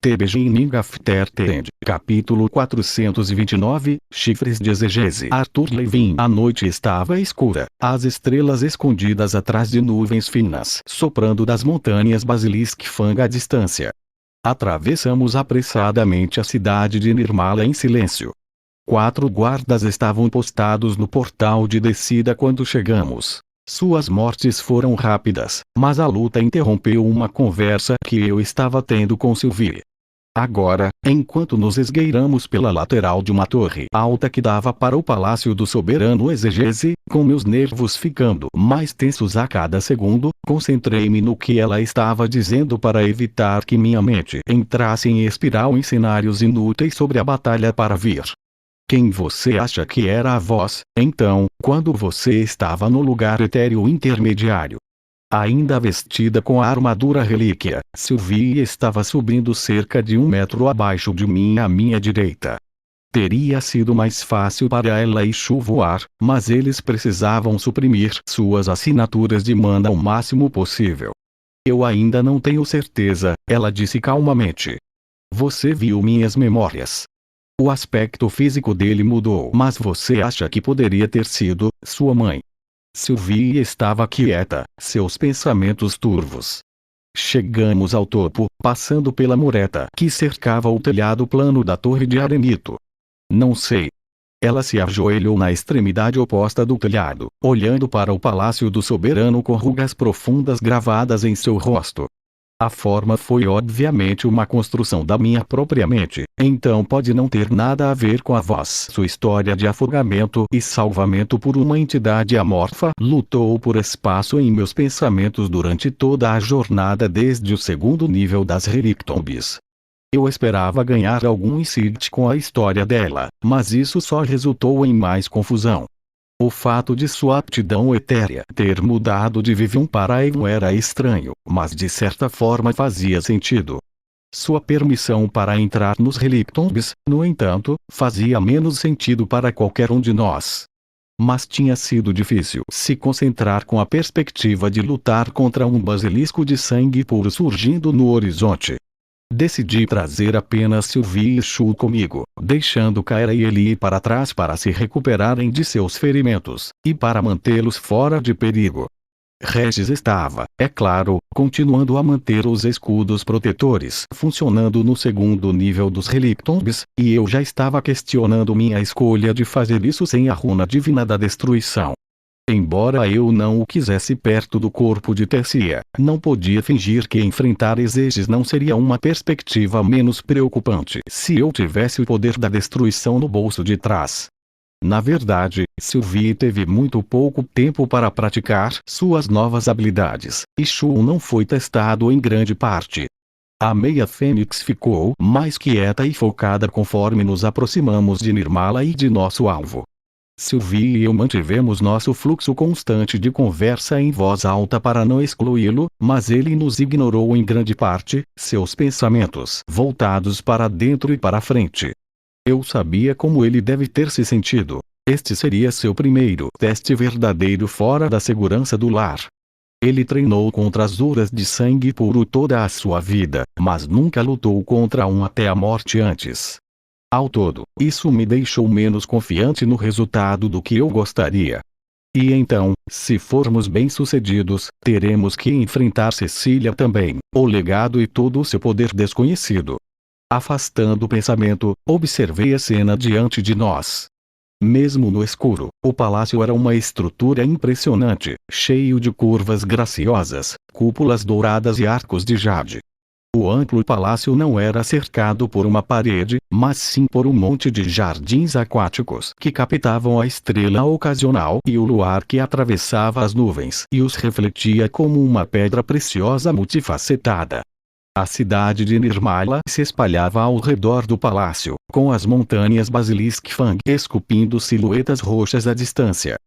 The Beginning After the End, capítulo 429, Chifres de exegese. Arthur Levin. A noite estava escura, as estrelas escondidas atrás de nuvens finas soprando das montanhas Basilisk Fang à distância. Atravessamos apressadamente a cidade de Nirmala em silêncio. 4 guardas estavam postados no portal de descida quando chegamos. Suas mortes foram rápidas, mas a luta interrompeu uma conversa que eu estava tendo com Sylvie. Agora, enquanto nos esgueiramos pela lateral de uma torre alta que dava para o palácio do soberano exegese, com meus nervos ficando mais tensos a cada segundo, concentrei-me no que ela estava dizendo para evitar que minha mente entrasse em espiral em cenários inúteis sobre a batalha para vir. Quem você acha que era a voz, então, quando você estava no lugar etéreo intermediário? Ainda vestida com a armadura relíquia, Sylvie estava subindo cerca de 1 metro abaixo de mim à minha direita. Teria sido mais fácil para ela e Shu voar, mas eles precisavam suprimir suas assinaturas de mana o máximo possível. Eu ainda não tenho certeza, ela disse calmamente. Você viu minhas memórias. O aspecto físico dele mudou, mas você acha que poderia ter sido sua mãe? Sylvie estava quieta, seus pensamentos turvos. Chegamos ao topo, passando pela mureta que cercava o telhado plano da torre de arenito. Não sei. Ela se ajoelhou na extremidade oposta do telhado, olhando para o palácio do soberano com rugas profundas gravadas em seu rosto. A forma foi obviamente uma construção da minha própria mente, então pode não ter nada a ver com a voz. Sua história de afogamento e salvamento por uma entidade amorfa lutou por espaço em meus pensamentos durante toda a jornada desde o segundo nível das Relictombes. Eu esperava ganhar algum insight com a história dela, mas isso só resultou em mais confusão. O fato de sua aptidão etérea ter mudado de Vivum para Aeon era estranho, mas de certa forma fazia sentido. Sua permissão para entrar nos Relictombes, no entanto, fazia menos sentido para qualquer um de nós. Mas tinha sido difícil se concentrar com a perspectiva de lutar contra um basilisco de sangue puro surgindo no horizonte. Decidi trazer apenas Sylvie e Shu comigo, deixando Kyra e Ellie para trás para se recuperarem de seus ferimentos, e para mantê-los fora de perigo. Regis estava, é claro, continuando a manter os escudos protetores funcionando no segundo nível dos Relictombes, e eu já estava questionando minha escolha de fazer isso sem a runa divina da destruição. Embora eu não o quisesse perto do corpo de Tessia, não podia fingir que enfrentar exeges não seria uma perspectiva menos preocupante se eu tivesse o poder da destruição no bolso de trás. Na verdade, Sylvie teve muito pouco tempo para praticar suas novas habilidades, e Shu não foi testado em grande parte. A Meia Fênix ficou mais quieta e focada conforme nos aproximamos de Nirmala e de nosso alvo. Sylvie e eu mantivemos nosso fluxo constante de conversa em voz alta para não excluí-lo, mas ele nos ignorou em grande parte, seus pensamentos voltados para dentro e para frente. Eu sabia como ele deve ter se sentido. Este seria seu primeiro teste verdadeiro fora da segurança do lar. Ele treinou contra as uras de sangue puro toda a sua vida, mas nunca lutou contra um até a morte antes. Ao todo, isso me deixou menos confiante no resultado do que eu gostaria. E então, se formos bem-sucedidos, teremos que enfrentar Cecília também, o legado e todo o seu poder desconhecido. Afastando o pensamento, observei a cena diante de nós. Mesmo no escuro, o palácio era uma estrutura impressionante, cheio de curvas graciosas, cúpulas douradas e arcos de jade. O amplo palácio não era cercado por uma parede, mas sim por um monte de jardins aquáticos que captavam a estrela ocasional e o luar que atravessava as nuvens e os refletia como uma pedra preciosa multifacetada. A cidade de Nirmala se espalhava ao redor do palácio, com as montanhas Basilisk Fang esculpindo silhuetas roxas à distância.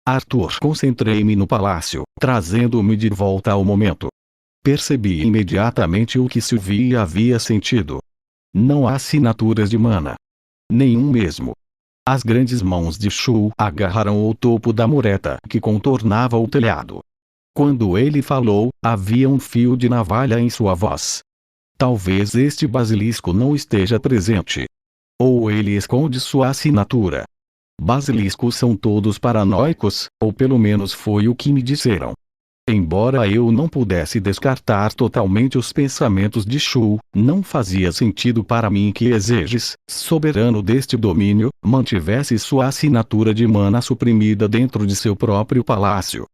Arthur, concentrei-me no palácio, trazendo-me de volta ao momento. Percebi imediatamente o que Sylvie havia sentido. Não há assinaturas de mana. Nenhum mesmo. As grandes mãos de Shu agarraram o topo da mureta que contornava o telhado. Quando ele falou, havia um fio de navalha em sua voz. Talvez este basilisco não esteja presente. Ou ele esconde sua assinatura. Basiliscos são todos paranoicos, ou pelo menos foi o que me disseram. Embora eu não pudesse descartar totalmente os pensamentos de Shu, não fazia sentido para mim que Exeges, soberano deste domínio, mantivesse sua assinatura de mana suprimida dentro de seu próprio palácio.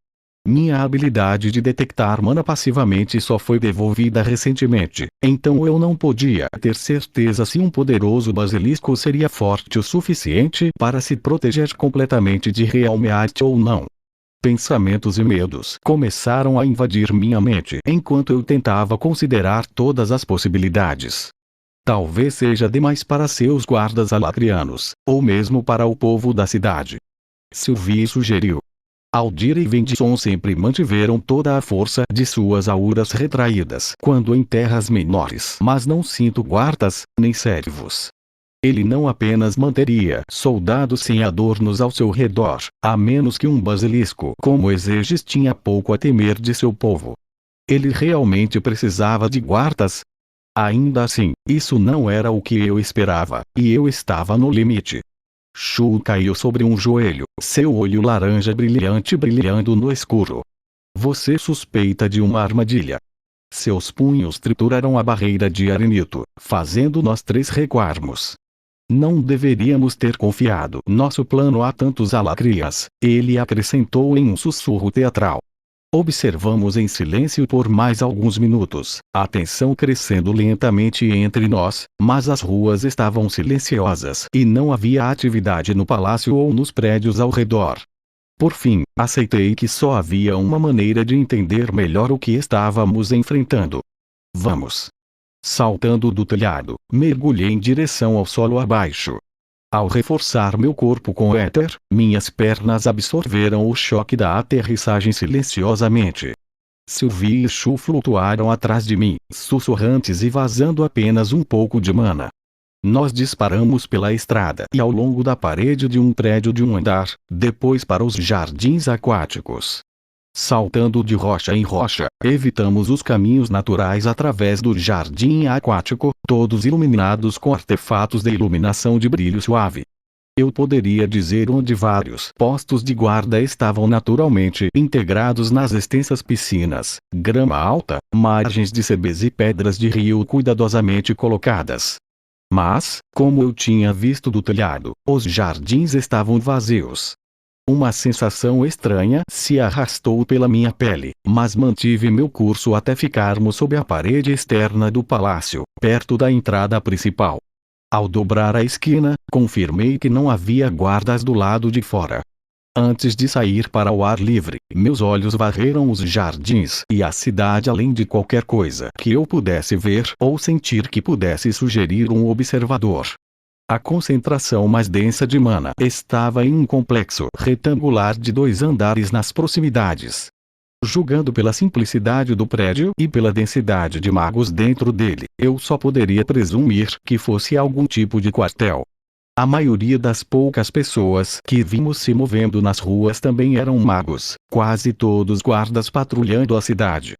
Minha habilidade de detectar mana passivamente só foi devolvida recentemente, então eu não podia ter certeza se um poderoso basilisco seria forte o suficiente para se proteger completamente de Realmeart ou não. Pensamentos e medos começaram a invadir minha mente enquanto eu tentava considerar todas as possibilidades. Talvez seja demais para seus guardas alacrianos, ou mesmo para o povo da cidade. Sylvie sugeriu. Aldira e Vendisson sempre mantiveram toda a força de suas auras retraídas quando em terras menores, mas não sinto guardas, nem servos. Ele não apenas manteria soldados sem adornos ao seu redor, a menos que um basilisco como Exeges tinha pouco a temer de seu povo. Ele realmente precisava de guardas? Ainda assim, isso não era o que eu esperava, e eu estava no limite. Shu caiu sobre um joelho, seu olho laranja brilhante brilhando no escuro. Você suspeita de uma armadilha. Seus punhos trituraram a barreira de arenito, fazendo nós três recuarmos. Não deveríamos ter confiado nosso plano a tantos alacrias, ele acrescentou em um sussurro teatral. Observamos em silêncio por mais alguns minutos, a tensão crescendo lentamente entre nós, mas as ruas estavam silenciosas e não havia atividade no palácio ou nos prédios ao redor. Por fim, aceitei que só havia uma maneira de entender melhor o que estávamos enfrentando. Vamos! Saltando do telhado, mergulhei em direção ao solo abaixo. Ao reforçar meu corpo com éter, minhas pernas absorveram o choque da aterrissagem silenciosamente. Sylvie e Shu flutuaram atrás de mim, sussurrantes e vazando apenas um pouco de mana. Nós disparamos pela estrada e ao longo da parede de um prédio de um andar, depois para os jardins aquáticos. Saltando de rocha em rocha, evitamos os caminhos naturais através do jardim aquático, todos iluminados com artefatos de iluminação de brilho suave. Eu poderia dizer onde vários postos de guarda estavam naturalmente integrados nas extensas piscinas, grama alta, margens de sebes e pedras de rio cuidadosamente colocadas. Mas, como eu tinha visto do telhado, os jardins estavam vazios. Uma sensação estranha se arrastou pela minha pele, mas mantive meu curso até ficarmos sob a parede externa do palácio, perto da entrada principal. Ao dobrar a esquina, confirmei que não havia guardas do lado de fora. Antes de sair para o ar livre, meus olhos varreram os jardins e a cidade além de qualquer coisa que eu pudesse ver ou sentir que pudesse sugerir um observador. A concentração mais densa de mana estava em um complexo retangular de 2 andares nas proximidades. Julgando pela simplicidade do prédio e pela densidade de magos dentro dele, eu só poderia presumir que fosse algum tipo de quartel. A maioria das poucas pessoas que vimos se movendo nas ruas também eram magos, quase todos guardas patrulhando a cidade.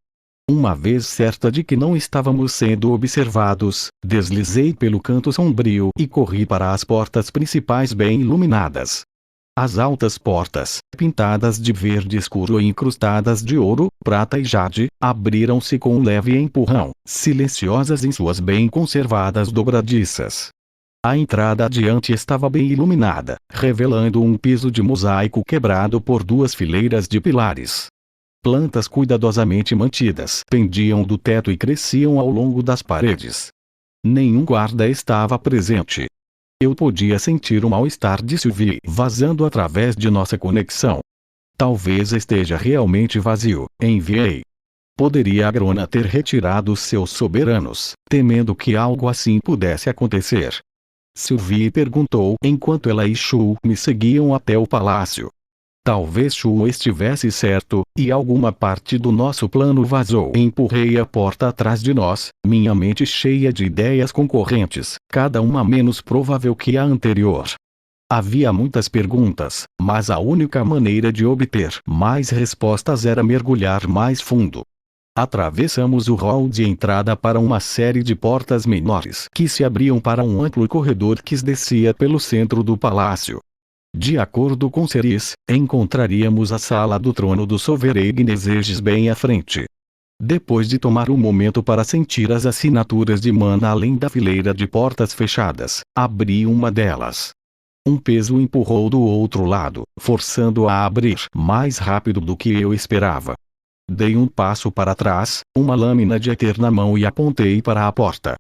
Uma vez certa de que não estávamos sendo observados, deslizei pelo canto sombrio e corri para as portas principais bem iluminadas. As altas portas, pintadas de verde escuro e incrustadas de ouro, prata e jade, abriram-se com um leve empurrão, silenciosas em suas bem conservadas dobradiças. A entrada adiante estava bem iluminada, revelando um piso de mosaico quebrado por 2 fileiras de pilares. Plantas cuidadosamente mantidas pendiam do teto e cresciam ao longo das paredes. Nenhum guarda estava presente. Eu podia sentir o mal-estar de Sylvie vazando através de nossa conexão. Talvez esteja realmente vazio, enviei. Poderia a Grona ter retirado seus soberanos, temendo que algo assim pudesse acontecer. Sylvie perguntou enquanto ela e Shu me seguiam até o palácio. Talvez Shu estivesse certo, e alguma parte do nosso plano vazou. Empurrei a porta atrás de nós, minha mente cheia de ideias concorrentes, cada uma menos provável que a anterior. Havia muitas perguntas, mas a única maneira de obter mais respostas era mergulhar mais fundo. Atravessamos o hall de entrada para uma série de portas menores que se abriam para um amplo corredor que descia pelo centro do palácio. De acordo com Ceres, encontraríamos a sala do trono do Sovereign Exeges bem à frente. Depois de tomar um momento para sentir as assinaturas de mana além da fileira de portas fechadas, abri uma delas. Um peso empurrou do outro lado, forçando-a a abrir mais rápido do que eu esperava. Dei um passo para trás, uma lâmina de éter na mão e apontei para a porta.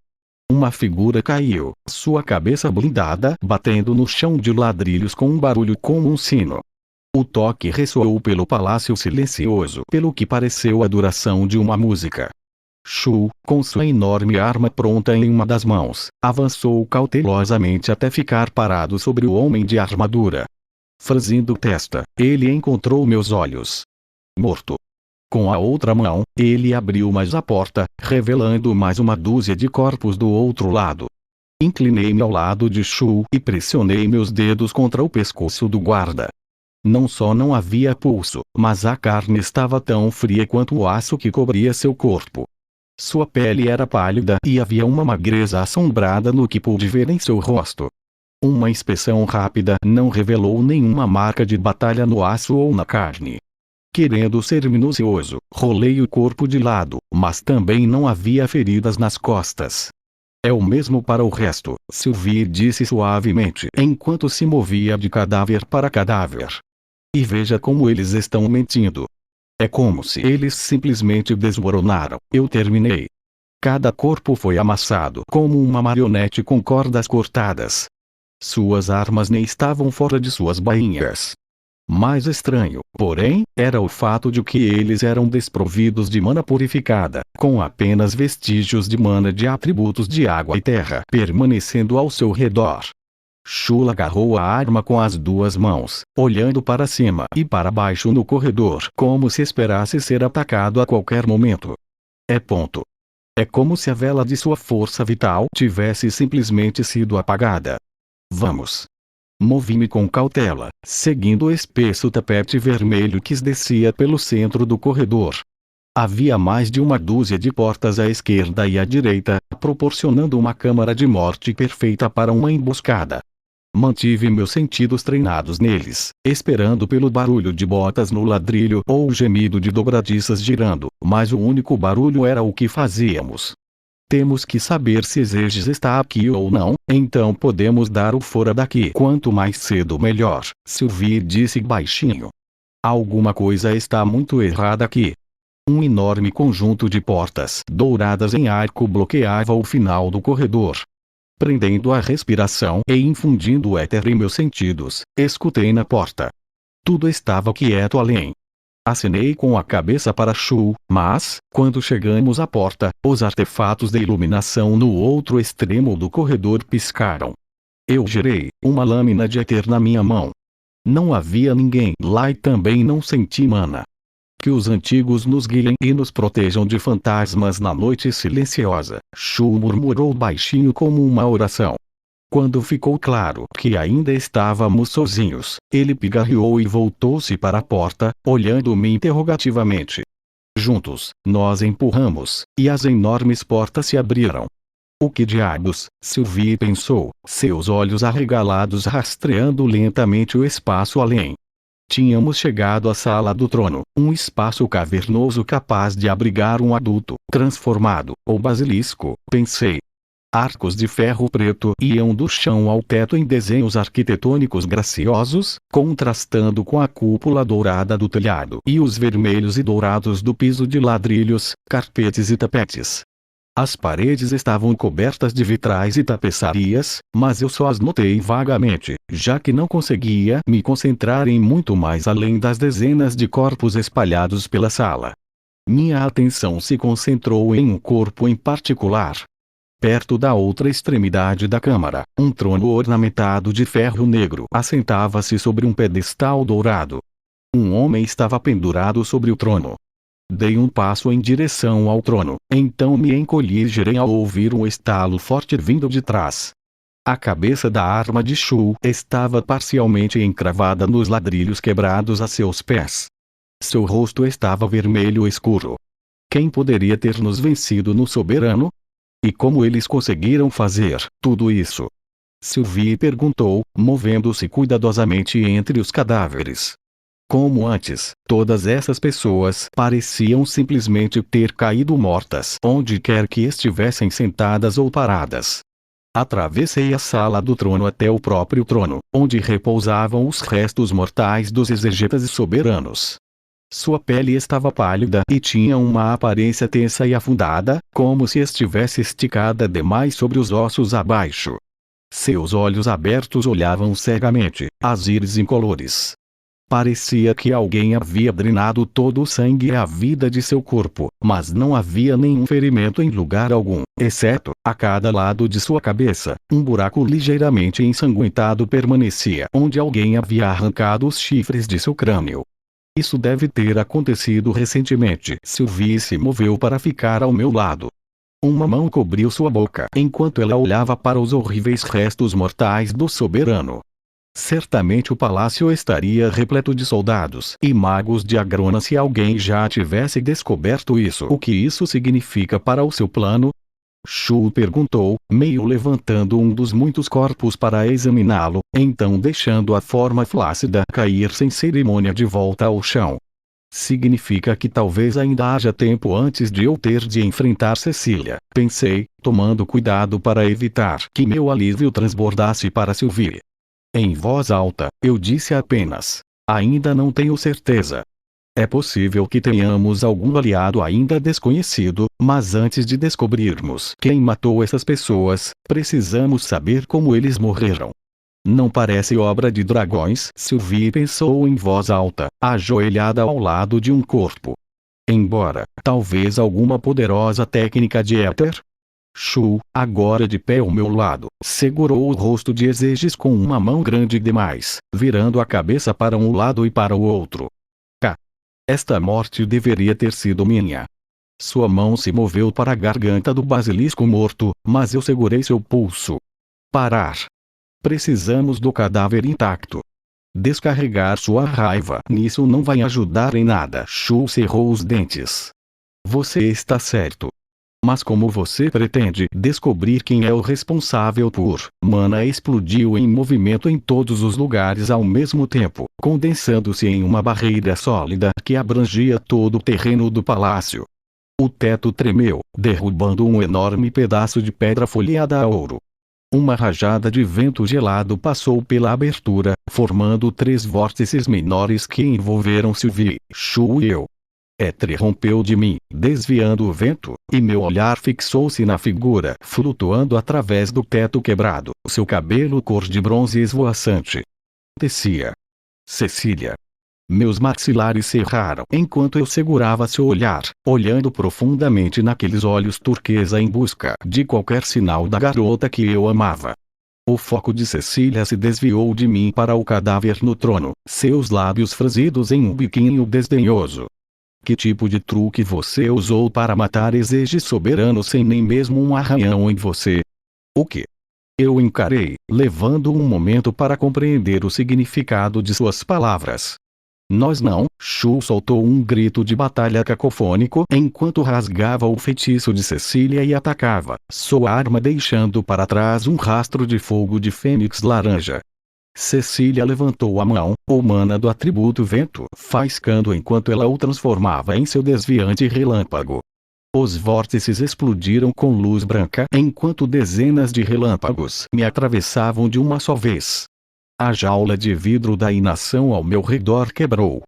Uma figura caiu, sua cabeça blindada batendo no chão de ladrilhos com um barulho como um sino. O toque ressoou pelo palácio silencioso pelo que pareceu a duração de uma música. Shu, com sua enorme arma pronta em uma das mãos, avançou cautelosamente até ficar parado sobre o homem de armadura. Franzindo testa, ele encontrou meus olhos. Morto. Com a outra mão, ele abriu mais a porta, revelando mais uma dúzia de corpos do outro lado. Inclinei-me ao lado de Shu e pressionei meus dedos contra o pescoço do guarda. Não só não havia pulso, mas a carne estava tão fria quanto o aço que cobria seu corpo. Sua pele era pálida e havia uma magreza assombrada no que pude ver em seu rosto. Uma inspeção rápida não revelou nenhuma marca de batalha no aço ou na carne. Querendo ser minucioso, rolei o corpo de lado, mas também não havia feridas nas costas. É o mesmo para o resto, Sylvie disse suavemente enquanto se movia de cadáver para cadáver. E veja como eles estão mentindo. É como se eles simplesmente desmoronaram, eu terminei. Cada corpo foi amassado como uma marionete com cordas cortadas. Suas armas nem estavam fora de suas bainhas. Mais estranho, porém, era o fato de que eles eram desprovidos de mana purificada, com apenas vestígios de mana de atributos de água e terra permanecendo ao seu redor. Shula agarrou a arma com as duas mãos, olhando para cima e para baixo no corredor como se esperasse ser atacado a qualquer momento. É como se a vela de sua força vital tivesse simplesmente sido apagada. Vamos. Movi-me com cautela, seguindo o espesso tapete vermelho que descia pelo centro do corredor. Havia mais de uma dúzia de portas à esquerda e à direita, proporcionando uma câmara de morte perfeita para uma emboscada. Mantive meus sentidos treinados neles, esperando pelo barulho de botas no ladrilho ou o gemido de dobradiças girando, mas o único barulho era o que fazíamos. Temos que saber se Exeges está aqui ou não, então podemos dar o fora daqui quanto mais cedo melhor, Sylvie disse baixinho. Alguma coisa está muito errada aqui. Um enorme conjunto de portas douradas em arco bloqueava o final do corredor. Prendendo a respiração e infundindo o éter em meus sentidos, escutei na porta. Tudo estava quieto além. Acenei com a cabeça para Shu, mas, quando chegamos à porta, os artefatos de iluminação no outro extremo do corredor piscaram. Eu girei, uma lâmina de éter na minha mão. Não havia ninguém lá e também não senti mana. Que os antigos nos guiem e nos protejam de fantasmas na noite silenciosa, Shu murmurou baixinho como uma oração. Quando ficou claro que ainda estávamos sozinhos, ele pigarreou e voltou-se para a porta, olhando-me interrogativamente. Juntos, nós empurramos, e as enormes portas se abriram. O que diabos, Sylvie pensou, seus olhos arregalados rastreando lentamente o espaço além. Tínhamos chegado à sala do trono, um espaço cavernoso capaz de abrigar um adulto, transformado, ou basilisco, pensei. Arcos de ferro preto iam do chão ao teto em desenhos arquitetônicos graciosos, contrastando com a cúpula dourada do telhado e os vermelhos e dourados do piso de ladrilhos, carpetes e tapetes. As paredes estavam cobertas de vitrais e tapeçarias, mas eu só as notei vagamente, já que não conseguia me concentrar em muito mais além das dezenas de corpos espalhados pela sala. Minha atenção se concentrou em um corpo em particular. Perto da outra extremidade da câmara, um trono ornamentado de ferro negro assentava-se sobre um pedestal dourado. Um homem estava pendurado sobre o trono. Dei um passo em direção ao trono, então me encolhi e girei ao ouvir um estalo forte vindo de trás. A cabeça da arma de Shu estava parcialmente encravada nos ladrilhos quebrados a seus pés. Seu rosto estava vermelho escuro. Quem poderia ter nos vencido no soberano? E como eles conseguiram fazer tudo isso? Sylvie perguntou, movendo-se cuidadosamente entre os cadáveres. Como antes, todas essas pessoas pareciam simplesmente ter caído mortas onde quer que estivessem sentadas ou paradas. Atravessei a sala do trono até o próprio trono, onde repousavam os restos mortais dos exegetas e soberanos. Sua pele estava pálida e tinha uma aparência tensa e afundada, como se estivesse esticada demais sobre os ossos abaixo. Seus olhos abertos olhavam cegamente, as íris incolores. Parecia que alguém havia drenado todo o sangue e a vida de seu corpo, mas não havia nenhum ferimento em lugar algum, exceto, a cada lado de sua cabeça, um buraco ligeiramente ensanguentado permanecia onde alguém havia arrancado os chifres de seu crânio. Isso deve ter acontecido recentemente. Sylvie se moveu para ficar ao meu lado. Uma mão cobriu sua boca enquanto ela olhava para os horríveis restos mortais do soberano. Certamente o palácio estaria repleto de soldados e magos de Agrona se alguém já tivesse descoberto isso. O que isso significa para o seu plano? Shu perguntou, meio levantando um dos muitos corpos para examiná-lo, então deixando a forma flácida cair sem cerimônia de volta ao chão. Significa que talvez ainda haja tempo antes de eu ter de enfrentar Cecília, pensei, tomando cuidado para evitar que meu alívio transbordasse para Sylvie. Em voz alta, eu disse apenas: ainda não tenho certeza. É possível que tenhamos algum aliado ainda desconhecido, mas antes de descobrirmos quem matou essas pessoas, precisamos saber como eles morreram. Não parece obra de dragões? Sylvie pensou em voz alta, ajoelhada ao lado de um corpo. Embora, talvez alguma poderosa técnica de éter? Shu, agora de pé ao meu lado, segurou o rosto de Exeges com uma mão grande demais, virando a cabeça para um lado e para o outro. Esta morte deveria ter sido minha. Sua mão se moveu para a garganta do basilisco morto, mas eu segurei seu pulso. Parar. Precisamos do cadáver intacto. Descarregar sua raiva nisso não vai ajudar em nada. Shu cerrou os dentes. Você está certo. Mas como você pretende descobrir quem é o responsável por? Mana explodiu em movimento em todos os lugares ao mesmo tempo, condensando-se em uma barreira sólida que abrangia todo o terreno do palácio. O teto tremeu, derrubando um enorme pedaço de pedra folheada a ouro. Uma rajada de vento gelado passou pela abertura, formando 3 vórtices menores que envolveram Sylvie, Shu e eu. Éter rompeu de mim, desviando o vento, e meu olhar fixou-se na figura flutuando através do teto quebrado, seu cabelo cor de bronze esvoaçante. Descia. Cecília. Meus maxilares cerraram enquanto eu segurava seu olhar, olhando profundamente naqueles olhos turquesa em busca de qualquer sinal da garota que eu amava. O foco de Cecília se desviou de mim para o cadáver no trono, seus lábios franzidos em um biquinho desdenhoso. Que tipo de truque você usou para matar Exeges soberano sem nem mesmo um arranhão em você? O que? Eu encarei, levando um momento para compreender o significado de suas palavras. Nós não. Shu soltou um grito de batalha cacofônico enquanto rasgava o feitiço de Cecília e atacava, sua arma deixando para trás um rastro de fogo de fênix laranja. Cecília levantou a mão, humana do atributo vento, faiscando enquanto ela o transformava em seu desviante relâmpago. Os vórtices explodiram com luz branca enquanto dezenas de relâmpagos me atravessavam de uma só vez. A jaula de vidro da inação ao meu redor quebrou.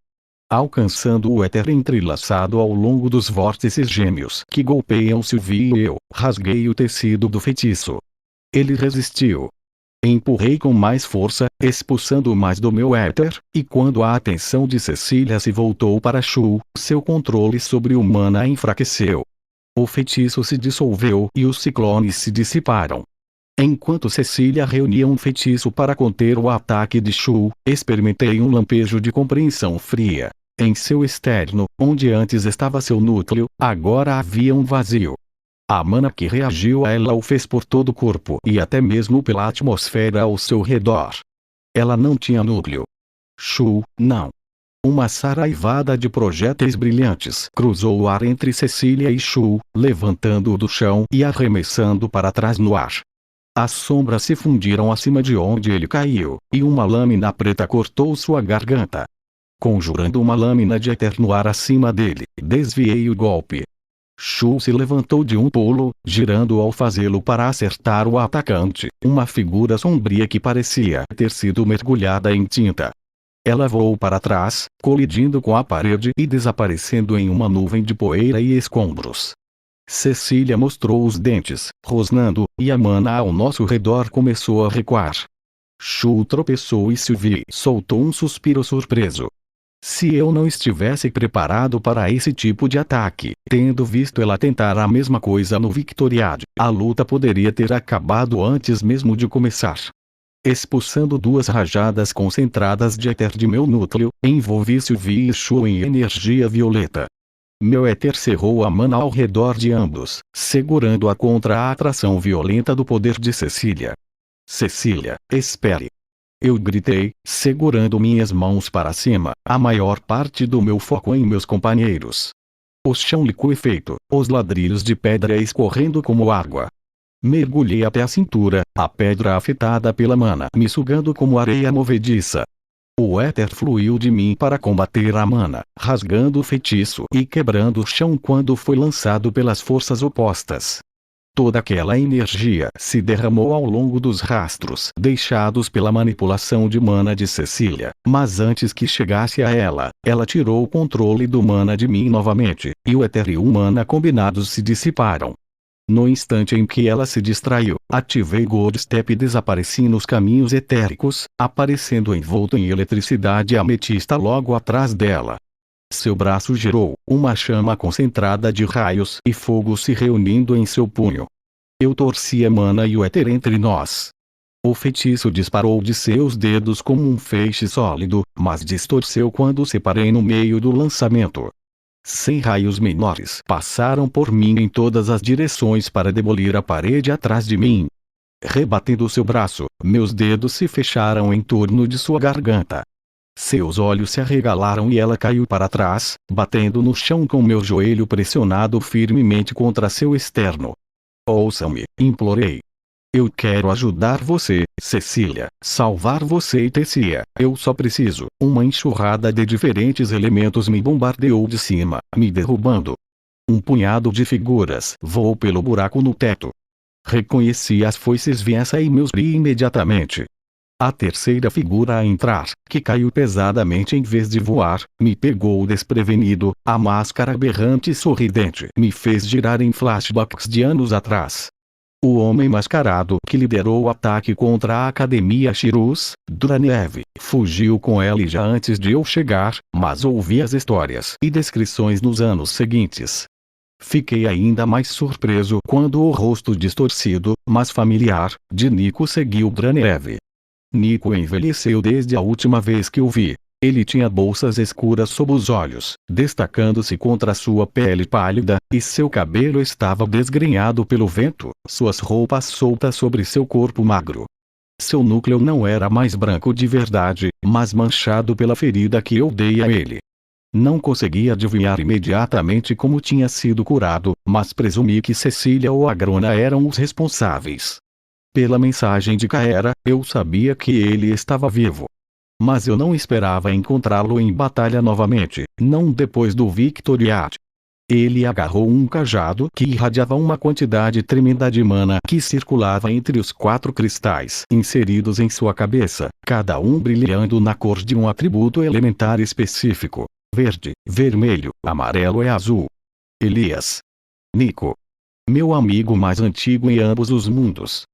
Alcançando o éter entrelaçado ao longo dos vórtices gêmeos que golpeiam Sylvie e eu, rasguei o tecido do feitiço. Ele resistiu. Empurrei com mais força, expulsando mais do meu éter, e quando a atenção de Cecília se voltou para Shu, seu controle sobre o mana enfraqueceu. O feitiço se dissolveu e os ciclones se dissiparam. Enquanto Cecília reunia um feitiço para conter o ataque de Shu, experimentei um lampejo de compreensão fria. Em seu externo, onde antes estava seu núcleo, agora havia um vazio. A mana que reagiu a ela o fez por todo o corpo e até mesmo pela atmosfera ao seu redor. Ela não tinha núcleo. Shu, não. Uma saraivada de projéteis brilhantes cruzou o ar entre Cecília e Shu, levantando-o do chão e arremessando para trás no ar. As sombras se fundiram acima de onde ele caiu, e uma lâmina preta cortou sua garganta. Conjurando uma lâmina de éter no ar acima dele, desviei o golpe. Shu se levantou de um pulo, girando ao fazê-lo para acertar o atacante, uma figura sombria que parecia ter sido mergulhada em tinta. Ela voou para trás, colidindo com a parede e desaparecendo em uma nuvem de poeira e escombros. Cecília mostrou os dentes, rosnando, e a mana ao nosso redor começou a recuar. Shu tropeçou e Sylvie soltou um suspiro surpreso. Se eu não estivesse preparado para esse tipo de ataque, tendo visto ela tentar a mesma coisa no Victoriade, a luta poderia ter acabado antes mesmo de começar. Expulsando duas rajadas concentradas de éter de meu núcleo, envolvi Sylvie e Shu em energia violeta. Meu éter cerrou a mana ao redor de ambos, segurando-a contra a atração violenta do poder de Cecília. Cecília, espere! Eu gritei, segurando minhas mãos para cima, a maior parte do meu foco em meus companheiros. O chão liquefeito, os ladrilhos de pedra escorrendo como água. Mergulhei até a cintura, a pedra afetada pela mana me sugando como areia movediça. O éter fluiu de mim para combater a mana, rasgando o feitiço e quebrando o chão quando foi lançado pelas forças opostas. Toda aquela energia se derramou ao longo dos rastros deixados pela manipulação de mana de Cecília, mas antes que chegasse a ela, ela tirou o controle do mana de mim novamente, e o éter e o mana combinados se dissiparam. No instante em que ela se distraiu, ativei Gold Step e desapareci nos caminhos etéricos, aparecendo envolto em eletricidade ametista logo atrás dela. Seu braço girou, uma chama concentrada de raios e fogo se reunindo em seu punho. Eu torci a mana e o éter entre nós. O feitiço disparou de seus dedos como um feixe sólido, mas distorceu quando separei no meio do lançamento. 100 raios menores passaram por mim em todas as direções para demolir a parede atrás de mim. Rebatendo seu braço, meus dedos se fecharam em torno de sua garganta. Seus olhos se arregalaram e ela caiu para trás, batendo no chão com meu joelho pressionado firmemente contra seu externo. Ouça-me, implorei. Eu quero ajudar você, Cecília, salvar você e Tessia. Eu só preciso. Uma enxurrada de diferentes elementos me bombardeou de cima, me derrubando. Um punhado de figuras voou pelo buraco no teto. Reconheci as foices Viessa e meus ri imediatamente. A terceira figura a entrar, que caiu pesadamente em vez de voar, me pegou desprevenido. A máscara berrante e sorridente me fez girar em flashbacks de anos atrás. O homem mascarado que liderou o ataque contra a Academia Shirus, Dranev, fugiu com ela já antes de eu chegar, mas ouvi as histórias e descrições nos anos seguintes. Fiquei ainda mais surpreso quando o rosto distorcido, mas familiar, de Nico seguiu Dranev. Nico envelheceu desde a última vez que o vi. Ele tinha bolsas escuras sob os olhos, destacando-se contra sua pele pálida, e seu cabelo estava desgrenhado pelo vento, suas roupas soltas sobre seu corpo magro. Seu núcleo não era mais branco de verdade, mas manchado pela ferida que eu dei a ele. Não consegui adivinhar imediatamente como tinha sido curado, mas presumi que Cecília ou Agrona eram os responsáveis. Pela mensagem de Kaera, eu sabia que ele estava vivo. Mas eu não esperava encontrá-lo em batalha novamente, não depois do Victoriade. Ele agarrou um cajado que irradiava uma quantidade tremenda de mana que circulava entre os 4 cristais inseridos em sua cabeça, cada um brilhando na cor de um atributo elementar específico: verde, vermelho, amarelo e azul. Elias. Nico. Meu amigo mais antigo em ambos os mundos.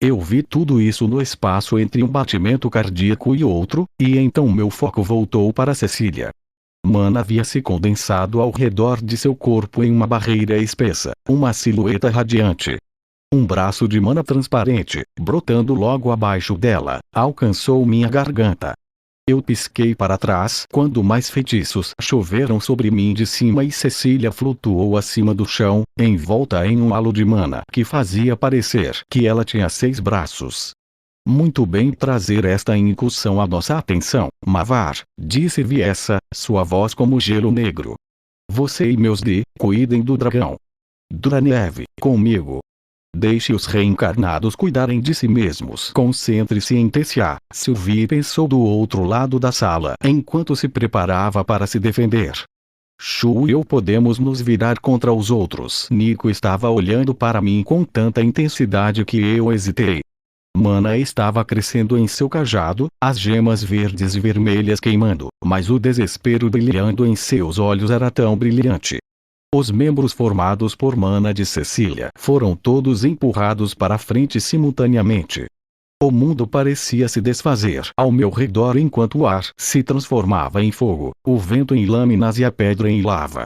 Eu vi tudo isso no espaço entre um batimento cardíaco e outro, e então meu foco voltou para Cecília. Mana havia se condensado ao redor de seu corpo em uma barreira espessa, uma silhueta radiante. Um braço de mana transparente, brotando logo abaixo dela, alcançou minha garganta. Eu pisquei para trás quando mais feitiços choveram sobre mim de cima e Cecília flutuou acima do chão, envolta em um halo de mana que fazia parecer que ela tinha 6 braços. Muito bem trazer esta incursão à nossa atenção, Mavar, disse Viessa, sua voz como gelo negro. Você e meus cuidem do dragão. Dranev, comigo. Deixe os reencarnados cuidarem de si mesmos. Concentre-se em Tessia. Sylvie pensou do outro lado da sala enquanto se preparava para se defender. Shu e eu podemos nos virar contra os outros. Nico estava olhando para mim com tanta intensidade que eu hesitei. Mana estava crescendo em seu cajado, as gemas verdes e vermelhas queimando, mas o desespero brilhando em seus olhos era tão brilhante. Os membros formados por Mana de Cecília foram todos empurrados para a frente simultaneamente. O mundo parecia se desfazer ao meu redor enquanto o ar se transformava em fogo, o vento em lâminas e a pedra em lava.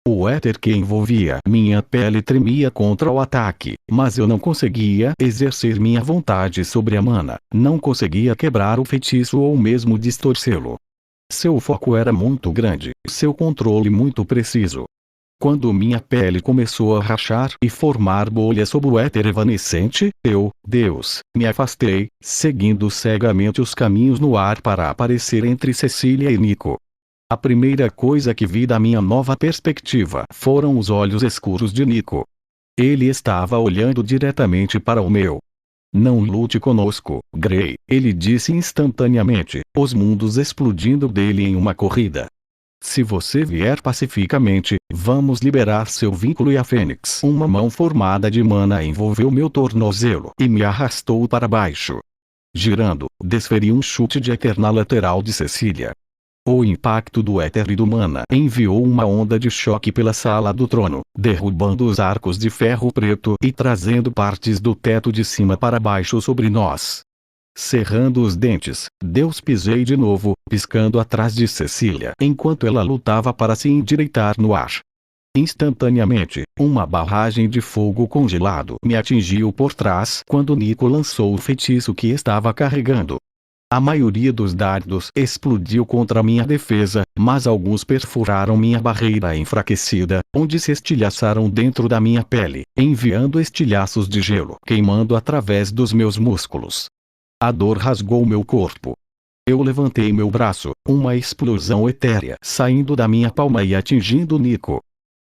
O éter que envolvia minha pele tremia contra o ataque, mas eu não conseguia exercer minha vontade sobre a Mana, não conseguia quebrar o feitiço ou mesmo distorcê-lo. Seu foco era muito grande, seu controle muito preciso. Quando minha pele começou a rachar e formar bolhas sob o éter evanescente, Deus, me afastei, seguindo cegamente os caminhos no ar para aparecer entre Cecília e Nico. A primeira coisa que vi da minha nova perspectiva foram os olhos escuros de Nico. Ele estava olhando diretamente para o meu. Não lute conosco, Grey, ele disse instantaneamente, os mundos explodindo dele em uma corrida. Se você vier pacificamente, vamos liberar seu vínculo e a Fênix. Uma mão formada de mana envolveu meu tornozelo e me arrastou para baixo. Girando, desferi um chute de éter na lateral de Cecília. O impacto do éter e do mana enviou uma onda de choque pela sala do trono, derrubando os arcos de ferro preto e trazendo partes do teto de cima para baixo sobre nós. Cerrando os dentes, pisei de novo, piscando atrás de Cecília enquanto ela lutava para se endireitar no ar. Instantaneamente, uma barragem de fogo congelado me atingiu por trás quando Nico lançou o feitiço que estava carregando. A maioria dos dardos explodiu contra minha defesa, mas alguns perfuraram minha barreira enfraquecida, onde se estilhaçaram dentro da minha pele, enviando estilhaços de gelo queimando através dos meus músculos. A dor rasgou meu corpo. Eu levantei meu braço, uma explosão etérea saindo da minha palma e atingindo Nico.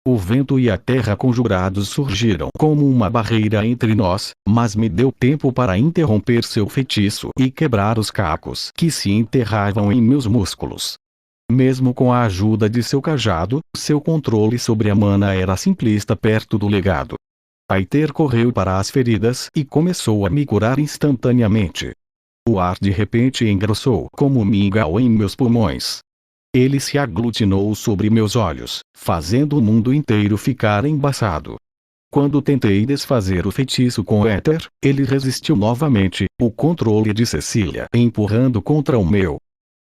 O vento e a terra conjurados surgiram como uma barreira entre nós, mas me deu tempo para interromper seu feitiço e quebrar os cacos que se enterravam em meus músculos. Mesmo com a ajuda de seu cajado, seu controle sobre a mana era simplista perto do legado. Aether correu para as feridas e começou a me curar instantaneamente. O ar de repente engrossou como mingau em meus pulmões. Ele se aglutinou sobre meus olhos, fazendo o mundo inteiro ficar embaçado. Quando tentei desfazer o feitiço com o éter, ele resistiu novamente, o controle de Cecília empurrando contra o meu.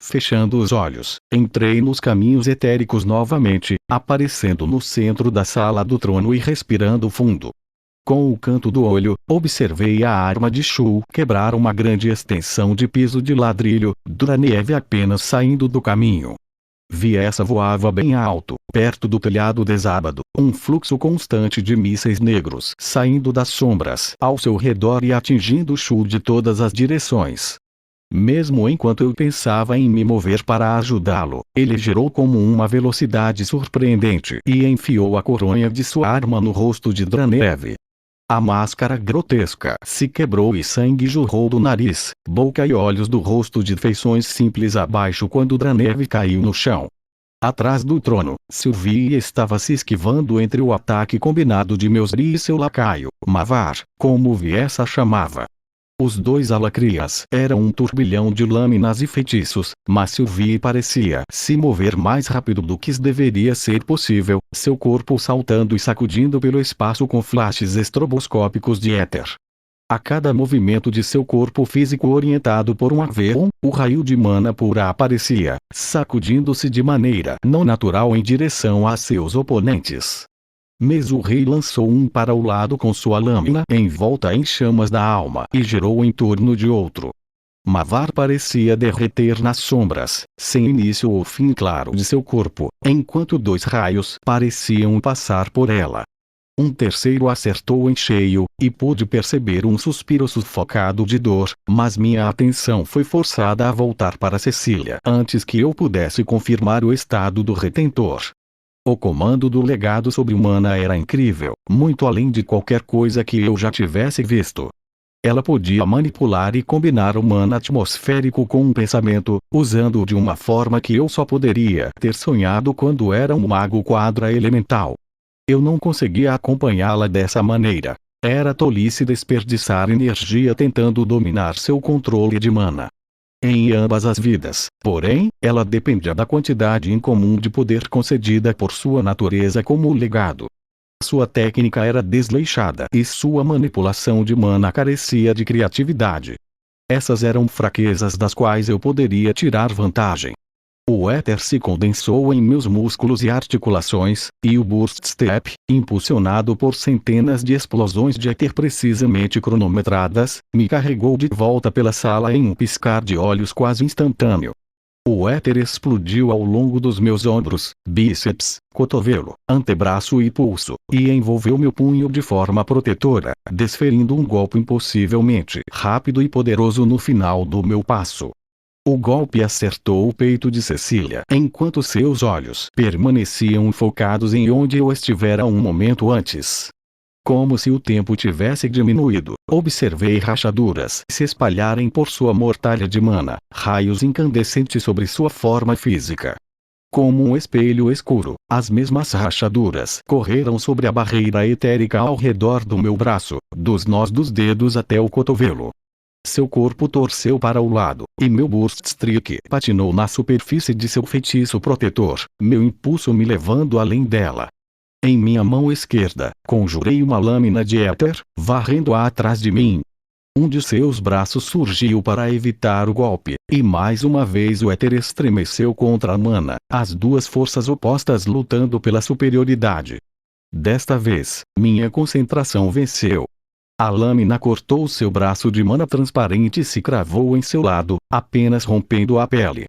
Fechando os olhos, entrei nos caminhos etéricos novamente, aparecendo no centro da sala do trono e respirando fundo. Com o canto do olho, observei a arma de Shu quebrar uma grande extensão de piso de ladrilho, Dranev apenas saindo do caminho. Viessa voava bem alto, perto do telhado desabado, um fluxo constante de mísseis negros saindo das sombras ao seu redor e atingindo Shu de todas as direções. Mesmo enquanto eu pensava em me mover para ajudá-lo, ele girou com uma velocidade surpreendente e enfiou a coronha de sua arma no rosto de Dranev. A máscara grotesca se quebrou e sangue jorrou do nariz, boca e olhos do rosto de feições simples abaixo quando Dranev caiu no chão. Atrás do trono, Sylvie estava se esquivando entre o ataque combinado de Meusri e seu lacaio, Mavar, como Viessa chamava. Os dois alacrias eram um turbilhão de lâminas e feitiços, mas Sylvie parecia se mover mais rápido do que deveria ser possível, seu corpo saltando e sacudindo pelo espaço com flashes estroboscópicos de éter. A cada movimento de seu corpo físico orientado por um Aveon, o raio de mana pura aparecia, sacudindo-se de maneira não natural em direção a seus oponentes. Mesurrei lançou um para o lado com sua lâmina envolta em chamas da alma e girou em torno de outro. Mavar parecia derreter nas sombras, sem início ou fim claro de seu corpo, enquanto dois raios pareciam passar por ela. Um terceiro acertou em cheio, e pude perceber um suspiro sufocado de dor, mas minha atenção foi forçada a voltar para Cecília antes que eu pudesse confirmar o estado do retentor. O comando do legado sobre-humana era incrível, muito além de qualquer coisa que eu já tivesse visto. Ela podia manipular e combinar o mana atmosférico com um pensamento, usando-o de uma forma que eu só poderia ter sonhado quando era um mago quadra-elemental. Eu não conseguia acompanhá-la dessa maneira. Era tolice desperdiçar energia tentando dominar seu controle de mana. Em ambas as vidas, porém, ela dependia da quantidade incomum de poder concedida por sua natureza como legado. Sua técnica era desleixada e sua manipulação de mana carecia de criatividade. Essas eram fraquezas das quais eu poderia tirar vantagem. O éter se condensou em meus músculos e articulações, e o Burst Step, impulsionado por centenas de explosões de éter precisamente cronometradas, me carregou de volta pela sala em um piscar de olhos quase instantâneo. O éter explodiu ao longo dos meus ombros, bíceps, cotovelo, antebraço e pulso, e envolveu meu punho de forma protetora, desferindo um golpe impossivelmente rápido e poderoso no final do meu passo. O golpe acertou o peito de Cecília enquanto seus olhos permaneciam focados em onde eu estivera um momento antes. Como se o tempo tivesse diminuído, observei rachaduras se espalharem por sua mortalha de mana, raios incandescentes sobre sua forma física. Como um espelho escuro, as mesmas rachaduras correram sobre a barreira etérica ao redor do meu braço, dos nós dos dedos até o cotovelo. Seu corpo torceu para o lado, e meu Burst Streak patinou na superfície de seu feitiço protetor, meu impulso me levando além dela. Em minha mão esquerda, conjurei uma lâmina de éter, varrendo-a atrás de mim. Um de seus braços surgiu para evitar o golpe, e mais uma vez o éter estremeceu contra a mana, as duas forças opostas lutando pela superioridade. Desta vez, minha concentração venceu. A lâmina cortou seu braço de mana transparente e se cravou em seu lado, apenas rompendo a pele.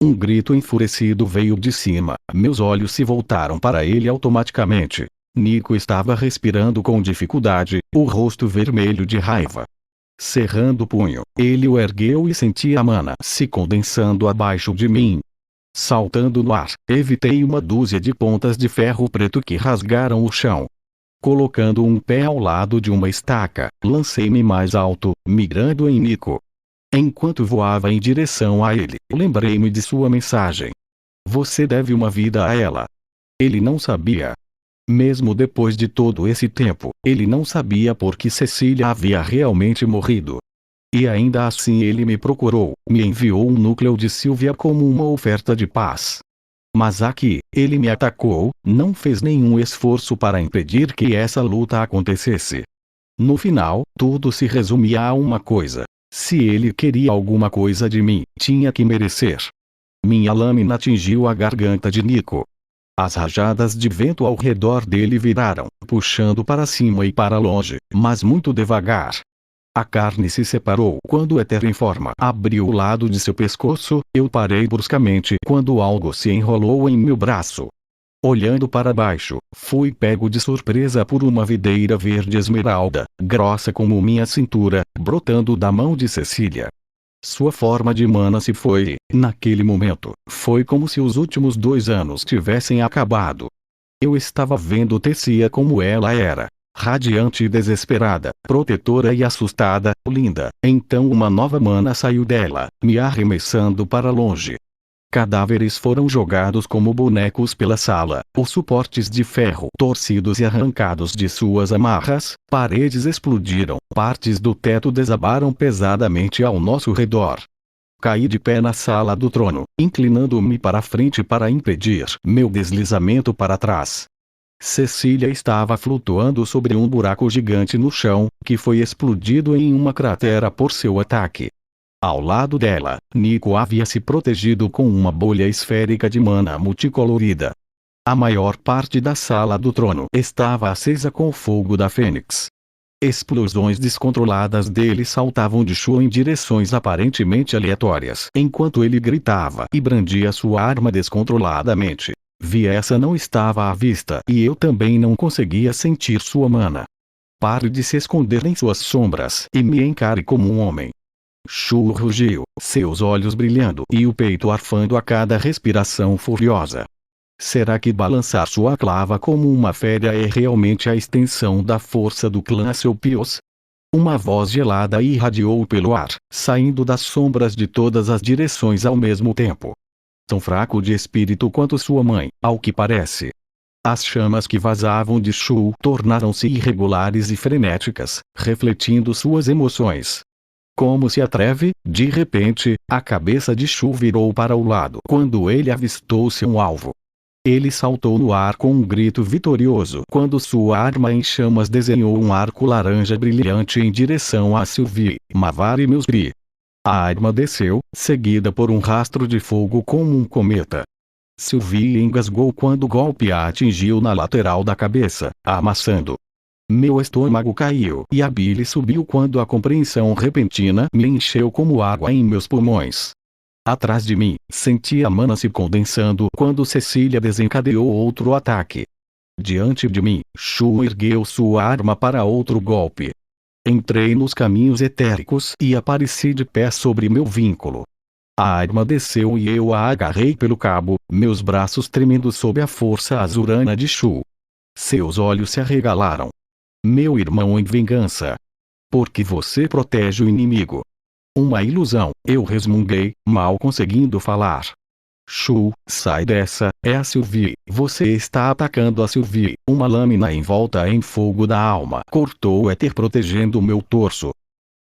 Um grito enfurecido veio de cima, meus olhos se voltaram para ele automaticamente. Nico estava respirando com dificuldade, o rosto vermelho de raiva. Cerrando o punho, ele o ergueu e senti a mana se condensando abaixo de mim. Saltando no ar, evitei uma dúzia de pontas de ferro preto que rasgaram o chão. Colocando um pé ao lado de uma estaca, lancei-me mais alto, migrando em Nico. Enquanto voava em direção a ele, lembrei-me de sua mensagem. Você deve uma vida a ela. Ele não sabia. Mesmo depois de todo esse tempo, ele não sabia por que Cecília havia realmente morrido. E ainda assim ele me procurou, me enviou um núcleo de Sylvia como uma oferta de paz. Mas aqui, ele me atacou, não fez nenhum esforço para impedir que essa luta acontecesse. No final, tudo se resumia a uma coisa. Se ele queria alguma coisa de mim, tinha que merecer. Minha lâmina atingiu a garganta de Nico. As rajadas de vento ao redor dele viraram, puxando para cima e para longe, mas muito devagar. A carne se separou quando o éter em forma abriu o lado de seu pescoço. Eu parei bruscamente quando algo se enrolou em meu braço. Olhando para baixo, fui pego de surpresa por uma videira verde esmeralda, grossa como minha cintura, brotando da mão de Cecília. Sua forma de mana se foi, naquele momento, foi como se os últimos 2 anos tivessem acabado. Eu estava vendo Tessia como ela era. Radiante e desesperada, protetora e assustada, linda. Então uma nova mana saiu dela, me arremessando para longe. Cadáveres foram jogados como bonecos pela sala, os suportes de ferro torcidos e arrancados de suas amarras, paredes explodiram, partes do teto desabaram pesadamente ao nosso redor. Caí de pé na sala do trono, inclinando-me para a frente para impedir meu deslizamento para trás. Cecília estava flutuando sobre um buraco gigante no chão, que foi explodido em uma cratera por seu ataque. Ao lado dela, Nico havia se protegido com uma bolha esférica de mana multicolorida. A maior parte da sala do trono estava acesa com o fogo da Fênix. Explosões descontroladas dele saltavam de Shu em direções aparentemente aleatórias enquanto ele gritava e brandia sua arma descontroladamente. Viessa não estava à vista e eu também não conseguia sentir sua mana. Pare de se esconder em suas sombras e me encare como um homem. Shu rugiu, seus olhos brilhando e o peito arfando a cada respiração furiosa. Será que balançar sua clava como uma fera é realmente a extensão da força do clã Selpios? Uma voz gelada irradiou pelo ar, saindo das sombras de todas as direções ao mesmo tempo. Tão fraco de espírito quanto sua mãe, ao que parece. As chamas que vazavam de Shu tornaram-se irregulares e frenéticas, refletindo suas emoções. Como se atreve, de repente, a cabeça de Shu virou para o lado quando ele avistou seu alvo. Ele saltou no ar com um grito vitorioso quando sua arma em chamas desenhou um arco laranja brilhante em direção a Sylvie, Mavar e Milsri. A arma desceu, seguida por um rastro de fogo como um cometa. Sylvie engasgou quando o golpe a atingiu na lateral da cabeça, amassando. Meu estômago caiu e a bile subiu quando a compreensão repentina me encheu como água em meus pulmões. Atrás de mim, senti a mana se condensando quando Cecília desencadeou outro ataque. Diante de mim, Shu ergueu sua arma para outro golpe. Entrei nos caminhos etéricos e apareci de pé sobre meu vínculo. A arma desceu e eu a agarrei pelo cabo, meus braços tremendo sob a força azurana de Shu. Seus olhos se arregalaram. Meu irmão em vingança. Por que você protege o inimigo? Uma ilusão, eu resmunguei, mal conseguindo falar. Shu, sai dessa, é a Sylvie. Você está atacando a Sylvie. Uma lâmina envolta em fogo da alma cortou o éter protegendo meu torso.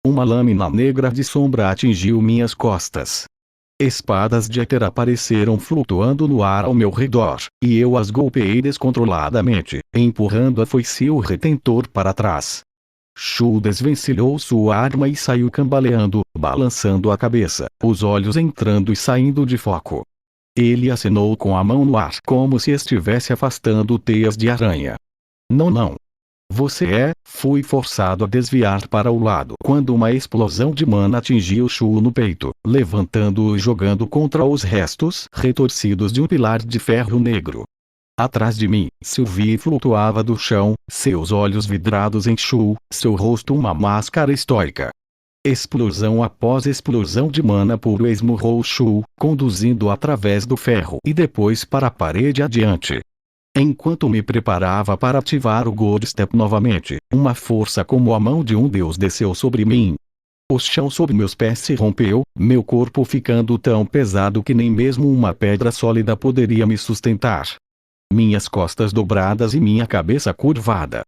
Uma lâmina negra de sombra atingiu minhas costas. Espadas de éter apareceram flutuando no ar ao meu redor, e eu as golpeei descontroladamente, empurrando a foice o retentor para trás. Shu desvencilhou sua arma e saiu cambaleando, balançando a cabeça, os olhos entrando e saindo de foco. Ele acenou com a mão no ar como se estivesse afastando teias de aranha. Não. Fui forçado a desviar para o lado quando uma explosão de mana atingiu Shu no peito, levantando-o e jogando contra os restos retorcidos de um pilar de ferro negro. Atrás de mim, Sylvie flutuava do chão, seus olhos vidrados em Shu, seu rosto uma máscara estoica. Explosão após explosão de mana puro esmurrou Shu, conduzindo-o através do ferro e depois para a parede adiante. Enquanto me preparava para ativar o God Step novamente, uma força como a mão de um deus desceu sobre mim. O chão sob meus pés se rompeu, meu corpo ficando tão pesado que nem mesmo uma pedra sólida poderia me sustentar. Minhas costas dobradas e minha cabeça curvada.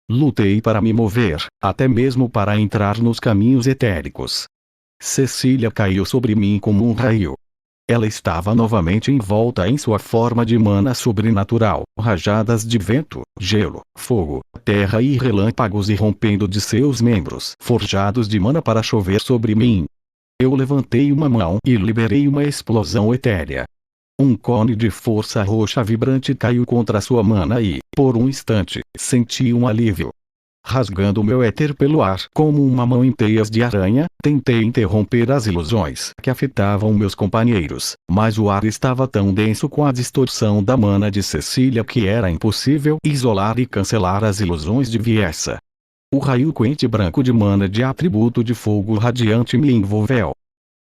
Lutei para me mover, até mesmo para entrar nos caminhos etéricos. Cecília caiu sobre mim como um raio. Ela estava novamente envolta em sua forma de mana sobrenatural, rajadas de vento, gelo, fogo, terra e relâmpagos irrompendo de seus membros forjados de mana para chover sobre mim. Eu levantei uma mão e liberei uma explosão etérea. Um cone de força roxa vibrante caiu contra sua mana e, por um instante, senti um alívio. Rasgando meu éter pelo ar como uma mão em teias de aranha, tentei interromper as ilusões que afetavam meus companheiros, mas o ar estava tão denso com a distorção da mana de Cecília que era impossível isolar e cancelar as ilusões de Viessa. O raio quente branco de mana de atributo de fogo radiante me envolveu.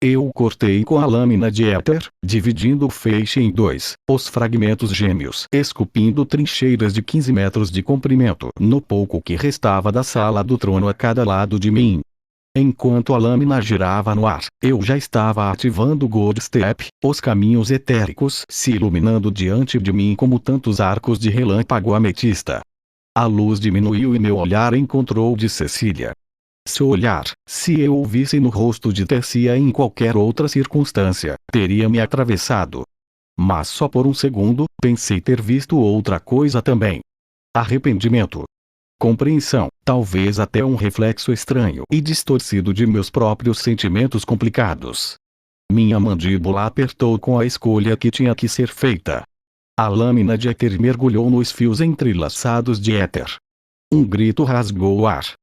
Eu o cortei com a lâmina de éter, dividindo o feixe em dois, os fragmentos gêmeos esculpindo trincheiras de 15 metros de comprimento no pouco que restava da sala do trono a cada lado de mim. Enquanto a lâmina girava no ar, eu já estava ativando o God Step, os caminhos etéricos se iluminando diante de mim como tantos arcos de relâmpago ametista. A luz diminuiu e meu olhar encontrou o de Cecília. Seu olhar, se eu o visse no rosto de Tercia em qualquer outra circunstância, teria me atravessado. Mas só por um segundo, pensei ter visto outra coisa também. Arrependimento. Compreensão, talvez até um reflexo estranho e distorcido de meus próprios sentimentos complicados. Minha mandíbula apertou com a escolha que tinha que ser feita. A lâmina de éter mergulhou nos fios entrelaçados de éter. Um grito rasgou o ar,